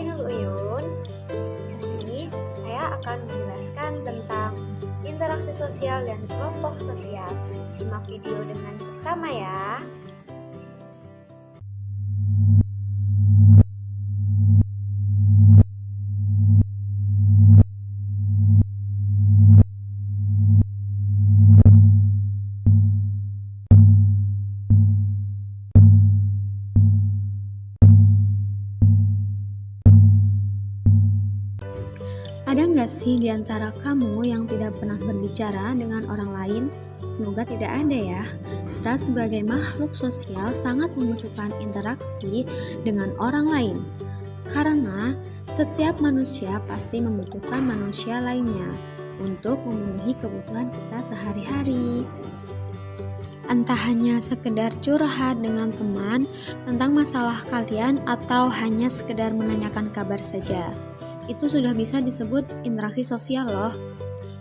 Ainul Uyun. Di sini saya akan menjelaskan tentang interaksi sosial dan kelompok sosial. Simak video dengan seksama ya. Ada nggak sih di antara kamu yang tidak pernah berbicara dengan orang lain? Semoga tidak ada ya. Kita sebagai makhluk sosial sangat membutuhkan interaksi dengan orang lain. Karena setiap manusia pasti membutuhkan manusia lainnya untuk memenuhi kebutuhan kita sehari-hari. Entah hanya sekedar curhat dengan teman tentang masalah kalian atau hanya sekedar menanyakan kabar saja. Itu sudah bisa disebut interaksi sosial loh.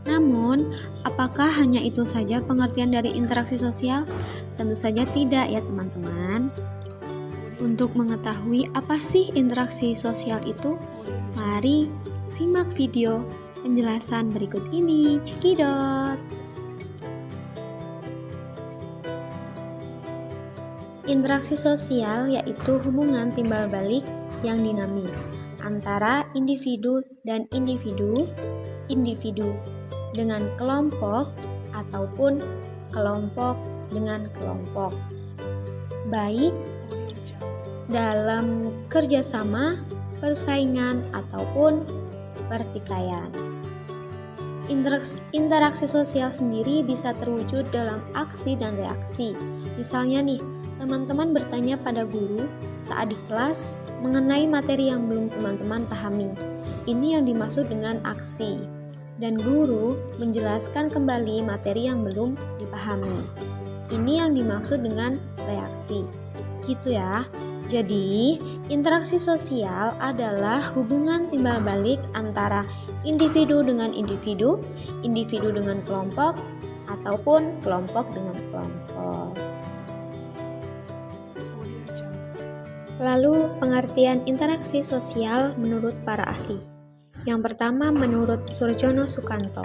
Namun, apakah hanya itu saja pengertian dari interaksi sosial? Tentu saja tidak ya teman-teman. Untuk mengetahui apa sih interaksi sosial itu, mari simak video penjelasan berikut ini. Cekidot. Interaksi sosial yaitu hubungan timbal balik yang dinamis antara individu dan individu dengan kelompok ataupun kelompok dengan kelompok, baik dalam kerjasama, persaingan, ataupun pertikaian. Interaksi sosial sendiri bisa terwujud dalam aksi dan reaksi. Misalnya nih, teman-teman bertanya pada guru saat di kelas mengenai materi yang belum teman-teman pahami. Ini yang dimaksud dengan aksi. Dan guru menjelaskan kembali materi yang belum dipahami. Ini yang dimaksud dengan reaksi. Gitu ya. Jadi, interaksi sosial adalah hubungan timbal balik antara individu dengan individu, individu dengan kelompok, ataupun kelompok dengan kelompok. Lalu, pengertian interaksi sosial menurut para ahli. Yang pertama, menurut Surjono Sukanto.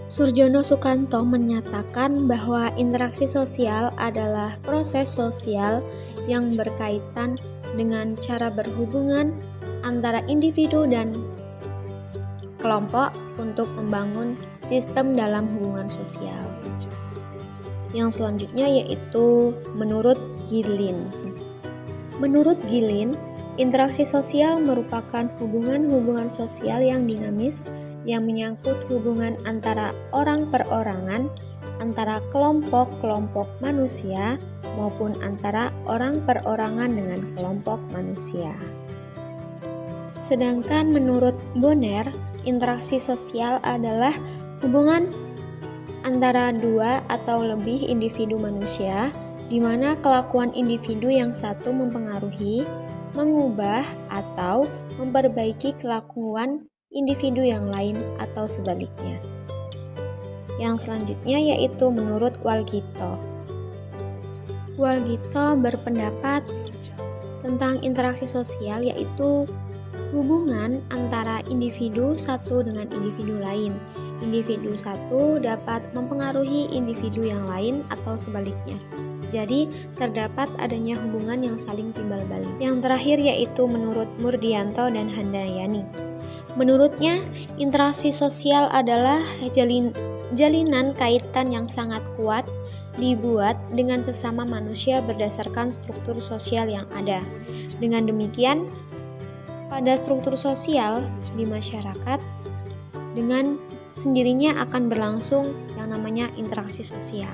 Surjono Sukanto menyatakan bahwa interaksi sosial adalah proses sosial yang berkaitan dengan cara berhubungan antara individu dan kelompok untuk membangun sistem dalam hubungan sosial. Yang selanjutnya yaitu menurut Gilin. Menurut Gilin, interaksi sosial merupakan hubungan-hubungan sosial yang dinamis yang menyangkut hubungan antara orang perorangan, antara kelompok-kelompok manusia, maupun antara orang perorangan dengan kelompok manusia. Sedangkan menurut Bonner, interaksi sosial adalah hubungan antara dua atau lebih individu manusia di mana kelakuan individu yang satu mempengaruhi, mengubah, atau memperbaiki kelakuan individu yang lain atau sebaliknya. Yang selanjutnya yaitu menurut Walgito. Walgito berpendapat tentang interaksi sosial yaitu hubungan antara individu satu dengan individu lain. Individu satu dapat mempengaruhi individu yang lain atau sebaliknya. Jadi, terdapat adanya hubungan yang saling timbal balik. Yang terakhir yaitu menurut Murdianto dan Handayani. Menurutnya, interaksi sosial adalah jalinan kaitan yang sangat kuat dibuat dengan sesama manusia berdasarkan struktur sosial yang ada. Dengan demikian, pada struktur sosial di masyarakat, dengan sendirinya akan berlangsung yang namanya interaksi sosial.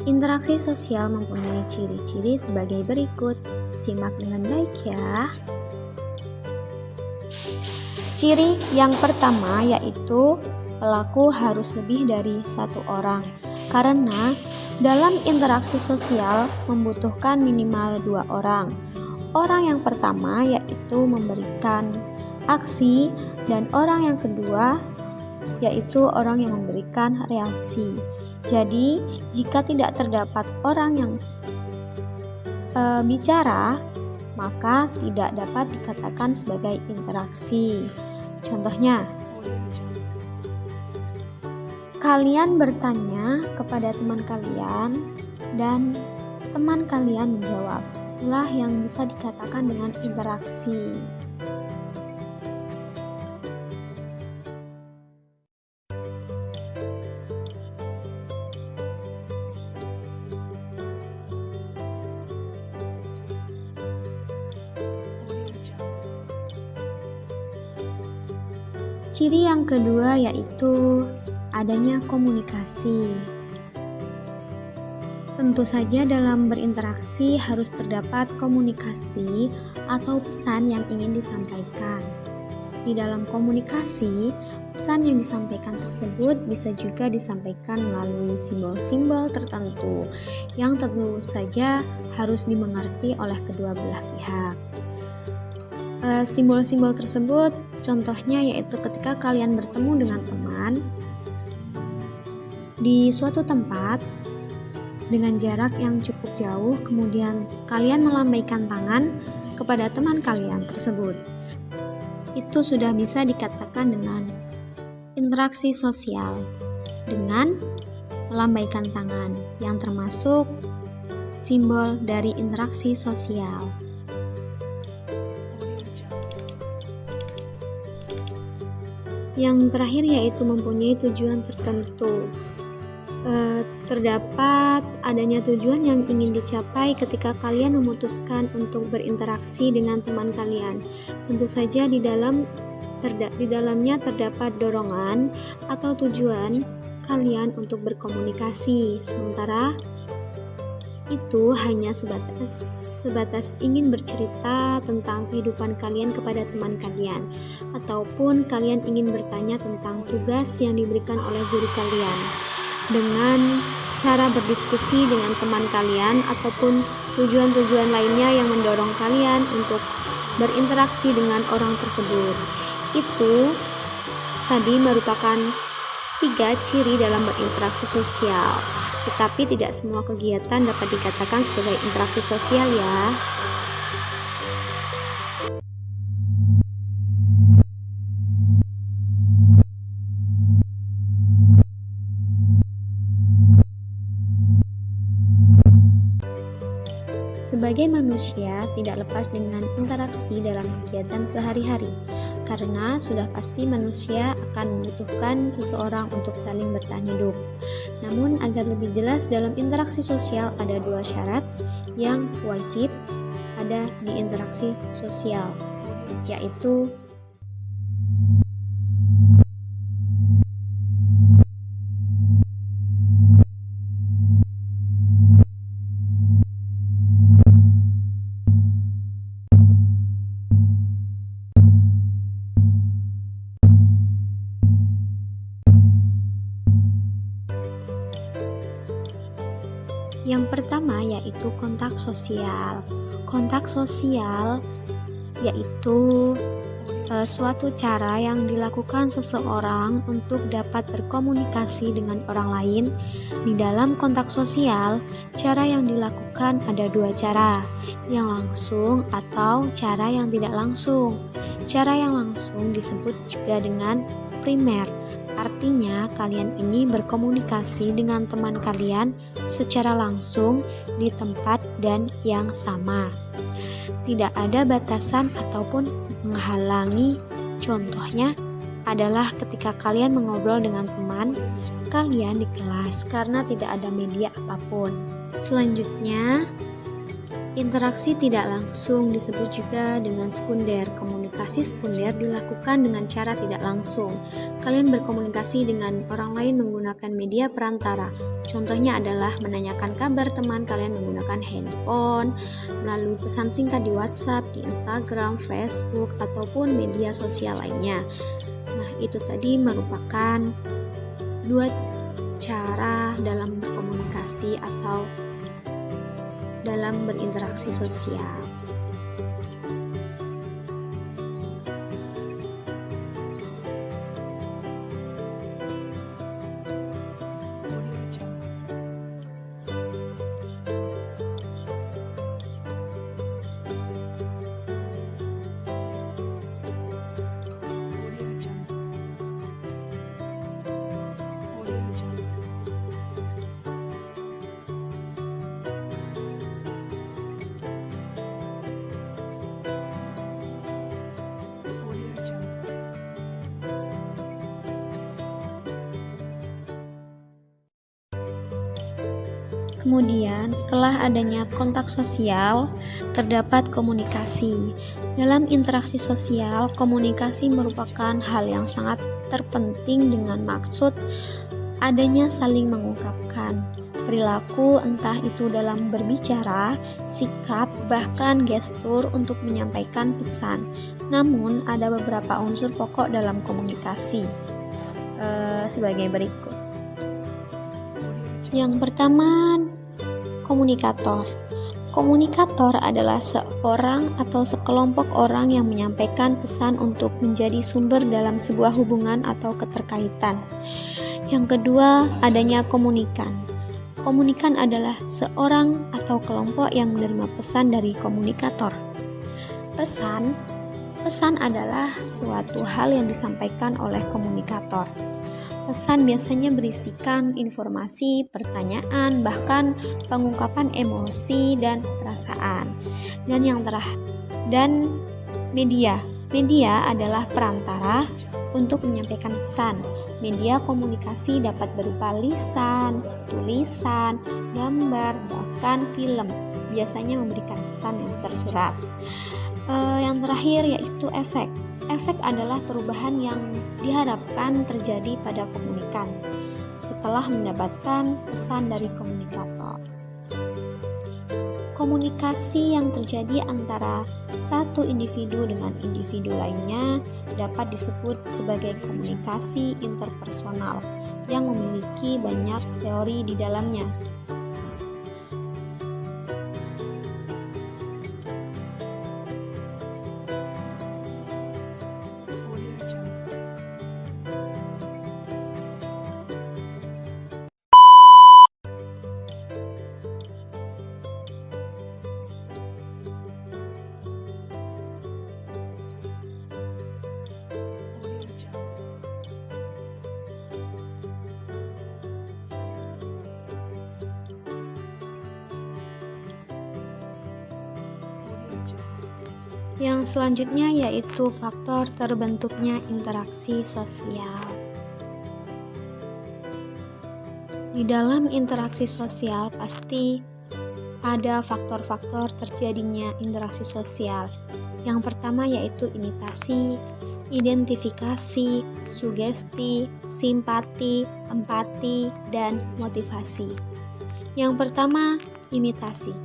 Interaksi sosial mempunyai ciri-ciri sebagai berikut. Simak dengan baik ya. Ciri yang pertama yaitu pelaku harus lebih dari satu orang. Karena dalam interaksi sosial membutuhkan minimal 2 orang. Orang yang pertama yaitu memberikan aksi Dan orang yang kedua yaitu orang yang memberikan reaksi. Jadi, jika tidak terdapat orang yang bicara, maka tidak dapat dikatakan sebagai interaksi. Contohnya, kalian bertanya kepada teman kalian dan teman kalian menjawab. Itulah yang bisa dikatakan dengan interaksi. Ciri yang kedua yaitu adanya komunikasi. Tentu saja dalam berinteraksi harus terdapat komunikasi atau pesan yang ingin disampaikan. Di dalam komunikasi, pesan yang disampaikan tersebut bisa juga disampaikan melalui simbol-simbol tertentu yang tentu saja harus dimengerti oleh kedua belah pihak. Simbol-simbol tersebut contohnya yaitu ketika kalian bertemu dengan teman di suatu tempat dengan jarak yang cukup jauh, kemudian kalian melambaikan tangan kepada teman kalian tersebut. Itu sudah bisa dikatakan dengan interaksi sosial dengan melambaikan tangan yang termasuk simbol dari interaksi sosial. Yang terakhir yaitu mempunyai tujuan tertentu. Terdapat adanya tujuan yang ingin dicapai ketika kalian memutuskan untuk berinteraksi dengan teman kalian. Tentu saja di dalamnya terdapat dorongan atau tujuan kalian untuk berkomunikasi. Sementara itu hanya sebatas ingin bercerita tentang kehidupan kalian kepada teman kalian, ataupun kalian ingin bertanya tentang tugas yang diberikan oleh guru kalian dengan cara berdiskusi dengan teman kalian, ataupun tujuan-tujuan lainnya yang mendorong kalian untuk berinteraksi dengan orang tersebut. Itu tadi merupakan 3 ciri dalam berinteraksi sosial. Tetapi tidak semua kegiatan dapat dikatakan sebagai interaksi sosial ya. Sebagai manusia, tidak lepas dengan interaksi dalam kegiatan sehari-hari, karena sudah pasti manusia akan membutuhkan seseorang untuk saling bertahan hidup. Namun, agar lebih jelas dalam interaksi sosial ada 2 syarat yang wajib ada di interaksi sosial, yaitu yang pertama yaitu kontak sosial. Kontak sosial yaitu suatu cara yang dilakukan seseorang untuk dapat berkomunikasi dengan orang lain. Di dalam kontak sosial, cara yang dilakukan ada 2 cara, yang langsung atau cara yang tidak langsung. Cara yang langsung disebut juga dengan primer. Artinya, kalian ini berkomunikasi dengan teman kalian secara langsung di tempat dan yang sama. Tidak ada batasan ataupun menghalangi. Contohnya adalah ketika kalian mengobrol dengan teman kalian di kelas karena tidak ada media apapun. Selanjutnya, interaksi tidak langsung disebut juga dengan sekunder. Komunikasi sekunder dilakukan dengan cara tidak langsung. Kalian berkomunikasi dengan orang lain menggunakan media perantara. Contohnya adalah menanyakan kabar teman kalian menggunakan handphone, melalui pesan singkat di WhatsApp, di Instagram, Facebook, ataupun media sosial lainnya. Nah, itu tadi merupakan 2 cara dalam berkomunikasi atau dalam berinteraksi sosial. Kemudian, setelah adanya kontak sosial, terdapat komunikasi. Dalam interaksi sosial, komunikasi merupakan hal yang sangat terpenting dengan maksud adanya saling mengungkapkan perilaku, entah itu dalam berbicara, sikap, bahkan gestur untuk menyampaikan pesan. Namun, ada beberapa unsur pokok dalam komunikasi sebagai berikut. Yang pertama, komunikator. Komunikator adalah seorang atau sekelompok orang yang menyampaikan pesan untuk menjadi sumber dalam sebuah hubungan atau keterkaitan. Yang kedua, adanya komunikan. Komunikan adalah seorang atau kelompok yang menerima pesan dari komunikator. Pesan adalah suatu hal yang disampaikan oleh komunikator. Pesan biasanya berisikan informasi, pertanyaan, bahkan pengungkapan emosi dan perasaan. Dan media. Media adalah perantara untuk menyampaikan pesan. Media komunikasi dapat berupa lisan, tulisan, gambar, bahkan film. Biasanya memberikan pesan yang tersurat. Yang terakhir yaitu efek. Efek adalah perubahan yang diharapkan terjadi pada komunikan setelah mendapatkan pesan dari komunikator. Komunikasi yang terjadi antara satu individu dengan individu lainnya dapat disebut sebagai komunikasi interpersonal yang memiliki banyak teori di dalamnya. Yang selanjutnya yaitu faktor terbentuknya interaksi sosial. Di dalam interaksi sosial pasti ada faktor-faktor terjadinya interaksi sosial. Yang pertama yaitu imitasi, identifikasi, sugesti, simpati, empati, dan motivasi. Yang pertama, imitasi.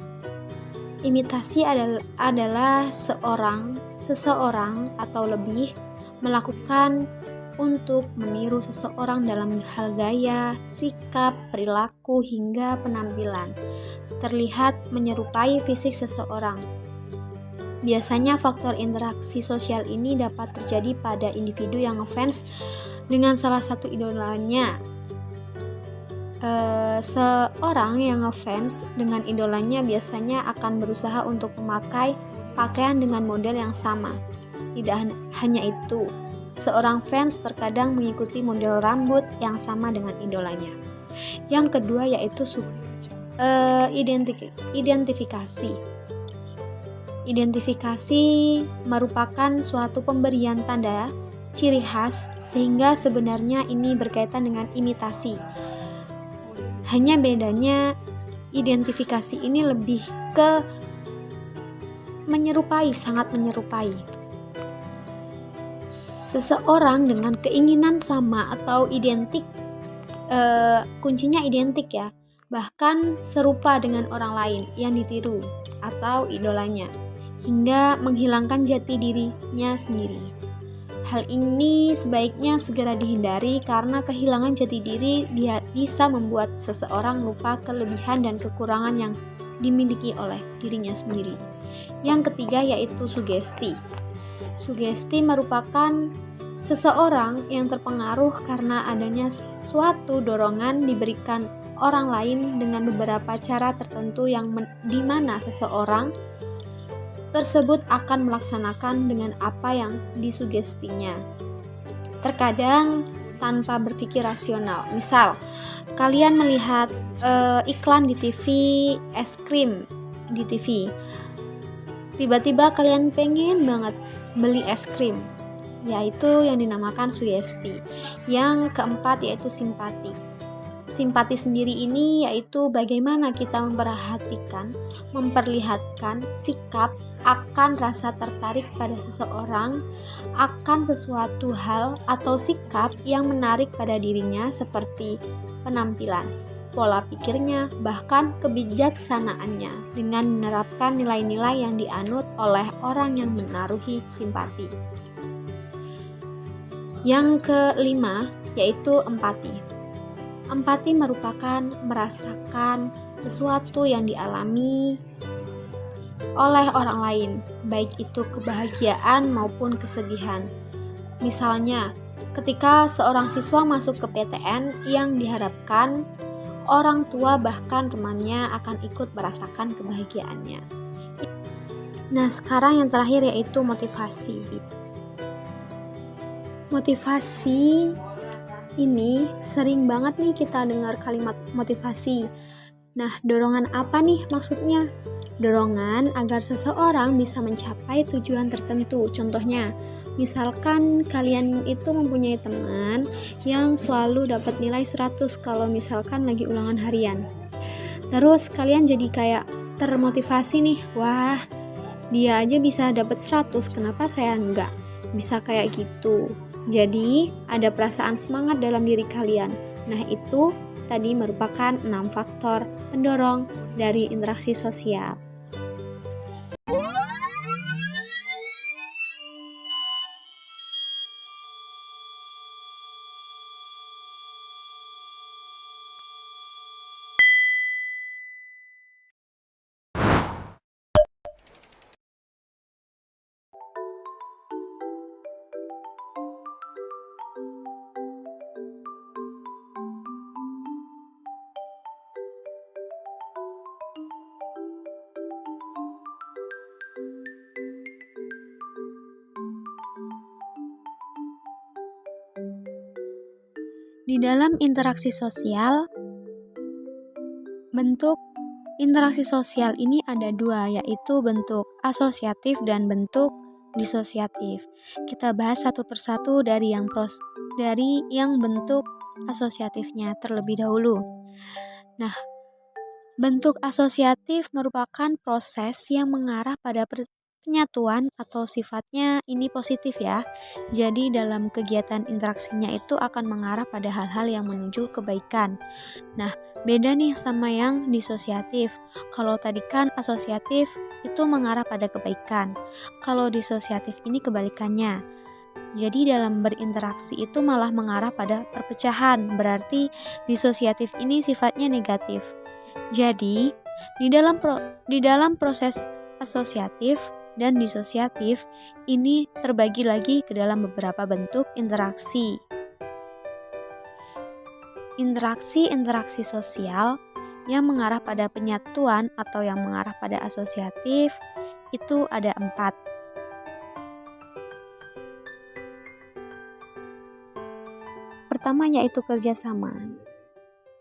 Imitasi adalah seseorang atau lebih melakukan untuk meniru seseorang dalam hal gaya, sikap, perilaku, hingga penampilan. Terlihat menyerupai fisik seseorang. Biasanya faktor interaksi sosial ini dapat terjadi pada individu yang ngefans dengan salah satu idolanya. Seorang yang ngefans dengan idolanya biasanya akan berusaha untuk memakai pakaian dengan model yang sama. Tidak hanya itu, seorang fans terkadang mengikuti model rambut yang sama dengan idolanya. Yang kedua yaitu identifikasi. Identifikasi merupakan suatu pemberian tanda ciri khas sehingga sebenarnya ini berkaitan dengan imitasi. Hanya bedanya identifikasi ini lebih ke menyerupai, sangat menyerupai. Seseorang dengan keinginan sama atau identik, kuncinya identik ya, bahkan serupa dengan orang lain yang ditiru atau idolanya, hingga menghilangkan jati dirinya sendiri. Hal ini sebaiknya segera dihindari karena kehilangan jati diri bisa membuat seseorang lupa kelebihan dan kekurangan yang dimiliki oleh dirinya sendiri. Yang ketiga yaitu sugesti. Sugesti merupakan seseorang yang terpengaruh karena adanya suatu dorongan diberikan orang lain dengan beberapa cara tertentu yang di mana seseorang tersebut akan melaksanakan dengan apa yang disugestinya. Terkadang tanpa berpikir rasional. Misal, kalian melihat iklan di TV, es krim di TV. Tiba-tiba kalian pengen banget beli es krim, yaitu yang dinamakan sugesti. Yang keempat yaitu simpati. simpati sendiri ini yaitu bagaimana kita memperlihatkan sikap akan rasa tertarik pada seseorang, akan sesuatu hal atau sikap yang menarik pada dirinya seperti penampilan, pola pikirnya, bahkan kebijaksanaannya dengan menerapkan nilai-nilai yang dianut oleh orang yang menaruhi simpati. Yang kelima yaitu empati. Empati merupakan merasakan sesuatu yang dialami oleh orang lain, baik itu kebahagiaan maupun kesedihan. Misalnya, ketika seorang siswa masuk ke PTN yang diharapkan orang tua bahkan temannya akan ikut merasakan kebahagiaannya. Nah, sekarang yang terakhir yaitu motivasi. Motivasi ini sering banget nih kita dengar kalimat motivasi. Nah, dorongan apa nih maksudnya? Dorongan agar seseorang bisa mencapai tujuan tertentu. Contohnya, misalkan kalian itu mempunyai teman yang selalu dapat nilai 100 kalau misalkan lagi ulangan harian. Terus kalian jadi kayak termotivasi nih, wah dia aja bisa dapat 100, kenapa saya enggak? Bisa kayak gitu. Jadi, ada perasaan semangat dalam diri kalian. Nah, itu tadi merupakan 6 faktor pendorong dari interaksi sosial. Di dalam interaksi sosial, bentuk interaksi sosial ini ada dua, yaitu bentuk asosiatif dan bentuk disosiatif. Kita bahas satu persatu dari yang bentuk asosiatifnya terlebih dahulu. Nah, bentuk asosiatif merupakan proses yang mengarah pada penyatuan atau sifatnya ini positif ya. Jadi dalam kegiatan interaksinya itu akan mengarah pada hal-hal yang menuju kebaikan. Nah, beda nih sama yang disosiatif. Kalau tadi kan asosiatif itu mengarah pada kebaikan. Kalau disosiatif ini kebalikannya. Jadi dalam berinteraksi itu malah mengarah pada perpecahan. Berarti disosiatif ini sifatnya negatif. Jadi, di dalam proses asosiatif dan disosiatif ini terbagi lagi ke dalam beberapa bentuk interaksi. Interaksi sosial yang mengarah pada penyatuan atau yang mengarah pada asosiatif itu ada 4. Pertama yaitu kerjasama.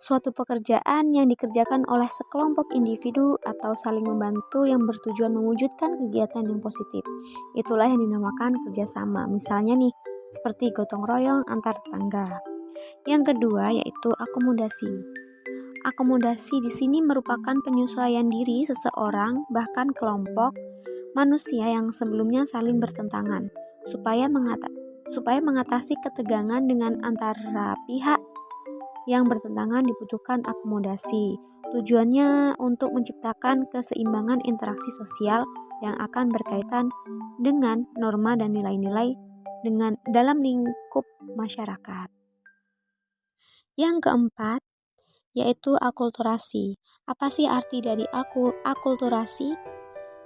Suatu pekerjaan yang dikerjakan oleh sekelompok individu atau saling membantu yang bertujuan mewujudkan kegiatan yang positif. Itulah yang dinamakan kerjasama. Misalnya nih, seperti gotong royong antar tetangga. Yang kedua yaitu akomodasi. Akomodasi di sini merupakan penyesuaian diri seseorang bahkan kelompok manusia yang sebelumnya saling bertentangan supaya mengatasi ketegangan dengan antara pihak yang bertentangan dibutuhkan akomodasi. Tujuannya untuk menciptakan keseimbangan interaksi sosial yang akan berkaitan dengan norma dan nilai-nilai dalam lingkup masyarakat. Yang keempat yaitu akulturasi. Apa sih arti dari akulturasi?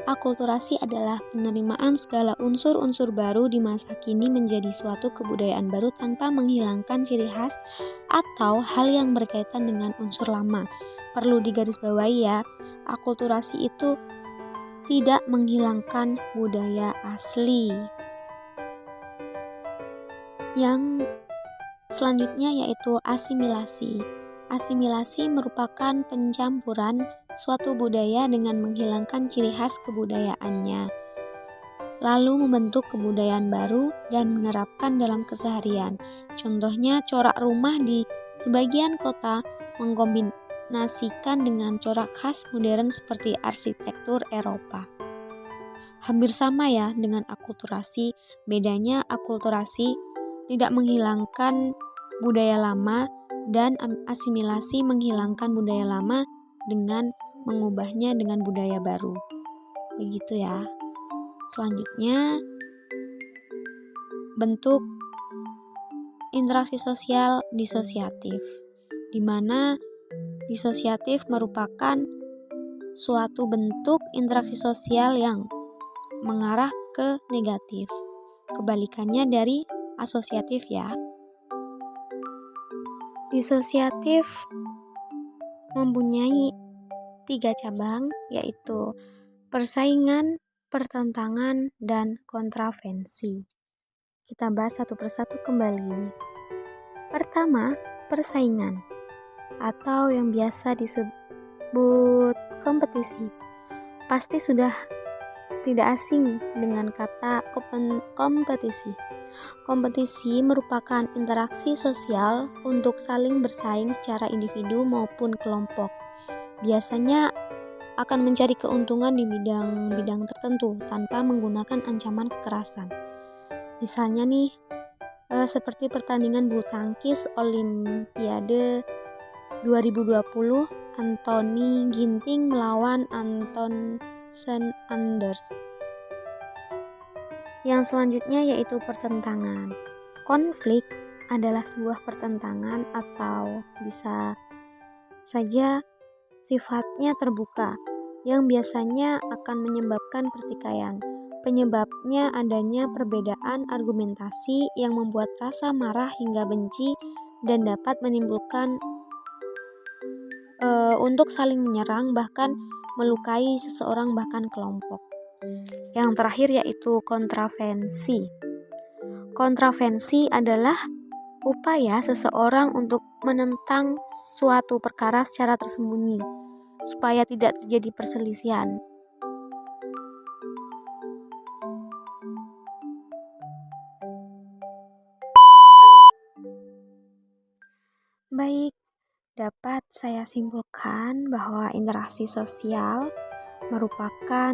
Akulturasi adalah penerimaan segala unsur-unsur baru di masa kini menjadi suatu kebudayaan baru tanpa menghilangkan ciri khas atau hal yang berkaitan dengan unsur lama. Perlu digarisbawahi ya, akulturasi itu tidak menghilangkan budaya asli. Yang selanjutnya yaitu asimilasi. Asimilasi merupakan pencampuran suatu budaya dengan menghilangkan ciri khas kebudayaannya, lalu membentuk kebudayaan baru dan menerapkan dalam keseharian. Contohnya, corak rumah di sebagian kota mengkombinasikan dengan corak khas modern seperti arsitektur Eropa. Hampir sama ya dengan akulturasi, bedanya akulturasi tidak menghilangkan budaya lama dan asimilasi menghilangkan budaya lama dengan mengubahnya dengan budaya baru. Begitu ya. Selanjutnya, bentuk interaksi sosial disosiatif, di mana disosiatif merupakan suatu bentuk interaksi sosial yang mengarah ke negatif. Kebalikannya dari asosiatif ya. Disosiatif mempunyai 3 cabang, yaitu persaingan, pertentangan, dan kontravensi. Kita bahas satu persatu kembali. Pertama, persaingan atau yang biasa disebut kompetisi. Pasti sudah tidak asing dengan kata kompetisi. Kompetisi merupakan interaksi sosial untuk saling bersaing secara individu maupun kelompok. Biasanya akan mencari keuntungan di bidang-bidang tertentu tanpa menggunakan ancaman kekerasan. Misalnya nih, seperti pertandingan bulu tangkis Olimpiade 2020, Anthony Ginting melawan Anton Anders. Yang selanjutnya yaitu pertentangan. Konflik adalah sebuah pertentangan atau bisa saja sifatnya terbuka yang biasanya akan menyebabkan pertikaian. Penyebabnya adanya perbedaan argumentasi yang membuat rasa marah hingga benci dan dapat menimbulkan untuk saling menyerang, bahkan melukai seseorang bahkan kelompok. Yang terakhir yaitu kontravensi. Kontravensi adalah upaya seseorang untuk menentang suatu perkara secara tersembunyi supaya tidak terjadi perselisihan. Baik, dapat saya simpulkan bahwa interaksi sosial merupakan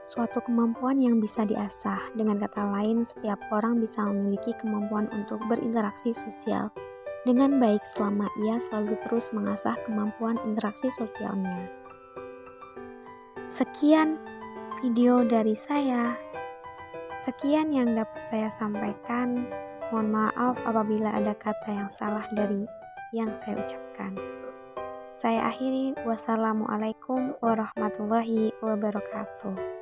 suatu kemampuan yang bisa diasah. Dengan kata lain, setiap orang bisa memiliki kemampuan untuk berinteraksi sosial dengan baik selama ia selalu terus mengasah kemampuan interaksi sosialnya. Sekian video dari saya. Sekian yang dapat saya sampaikan. Mohon maaf apabila ada kata yang salah dari yang saya ucapkan. Saya akhiri. Wassalamualaikum warahmatullahi wabarakatuh.